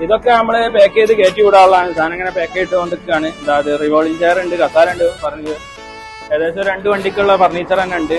ഇതൊക്കെ നമ്മള് പാക്ക് ചെയ്ത് കയറ്റി വിടാനുള്ളതാണ്. സാധനം ഇങ്ങനെ പാക്ക് ചെയ്തുകൊണ്ടിരിക്കുകയാണ്. അതായത് റിവോൾവിംഗ് ചെയർ ഉണ്ട്, കസാര ഉണ്ട് പറഞ്ഞത്. ഏകദേശം 2 വണ്ടിക്കുള്ള ഫർണിച്ചർ തന്നെ ഉണ്ട്.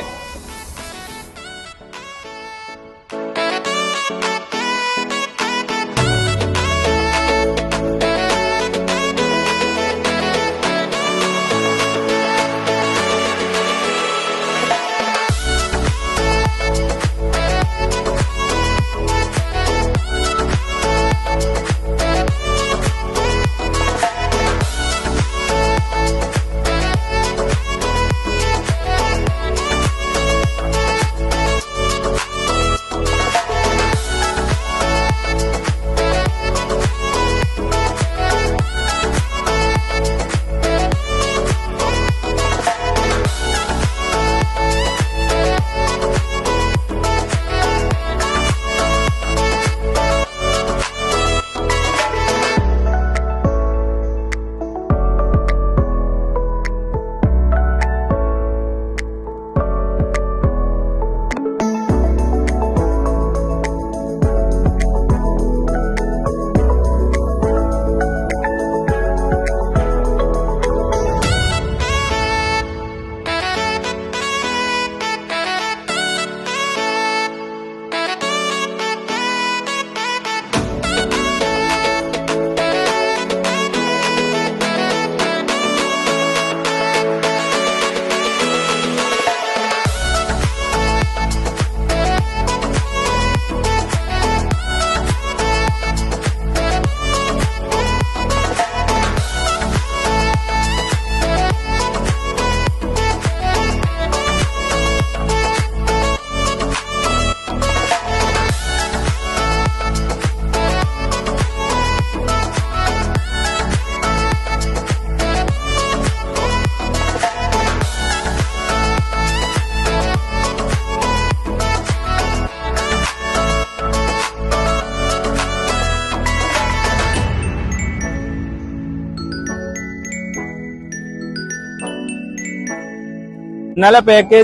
ഇന്നലെ പാക്ക്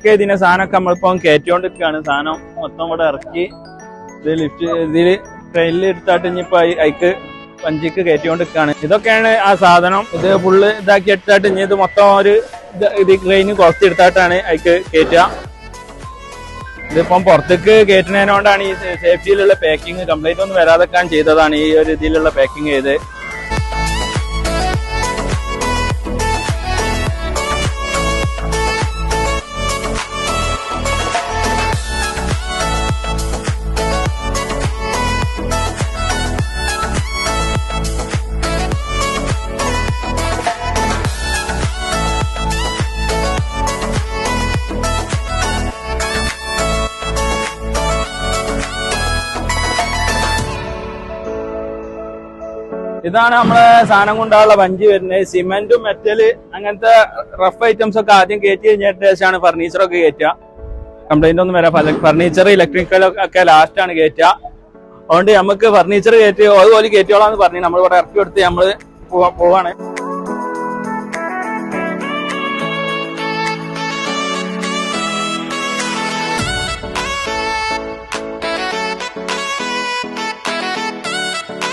ചെയ്തിന് സാധനമൊക്കെ നമ്മളിപ്പം കയറ്റിക്കൊണ്ടിരിക്കുകയാണ്. സാധനം മൊത്തം ഇവിടെ ഇറക്കി ഇത് ലിഫ്റ്റ് ഇതിൽ ട്രെയിനിൽ എടുത്താട്ട് ഇനിയിപ്പോ അയക്ക് വഞ്ചിക്ക് കയറ്റിക്കൊണ്ടിരിക്കുകയാണ്. ഇതൊക്കെയാണ് ആ സാധനം. ഇത് ഫുള്ള് ഇതാക്കി എടുത്താട്ട് ഇനി ഇത് മൊത്തം ഒരു ഇത് ട്രെയിന് കുറച്ചെടുത്തായിട്ടാണ് അയക്ക് കയറ്റുക. ഇതിപ്പം പുറത്തേക്ക് കയറ്റുന്നതിനോണ്ടാണ് ഈ സേഫ്റ്റിയിലുള്ള പാക്കിങ് കംപ്ലൈന്റ് ഒന്നും വരാതെക്കാൻ ചെയ്തതാണ് ഈ ഒരു ഇതിലുള്ള പാക്കിങ് ചെയ്ത്. ഇതാണ് നമ്മളെ സാധനം കൊണ്ടുള്ള വഞ്ചി വരുന്നത്. സിമെന്റും മെറ്റല് അങ്ങനത്തെ റഫ് ഐറ്റംസ് ഒക്കെ ആദ്യം കയറ്റി കഴിഞ്ഞിട്ട് ശേഷമാണ് ഫർണിച്ചറൊക്കെ കയറ്റുക. കംപ്ലൈന്റ് ഒന്നും വരാം. ഫർണിച്ചർ ഇലക്ട്രിക്കൽ ഒക്കെ ലാസ്റ്റ് ആണ് കയറ്റുക. അതുകൊണ്ട് നമുക്ക് ഫർണിച്ചർ കയറ്റി അതുപോലെ കയറ്റിയോളാന്ന് പറഞ്ഞു നമ്മൾ ഇവിടെ ഇറക്കി കൊടുത്ത് നമ്മള് പോവാണ്.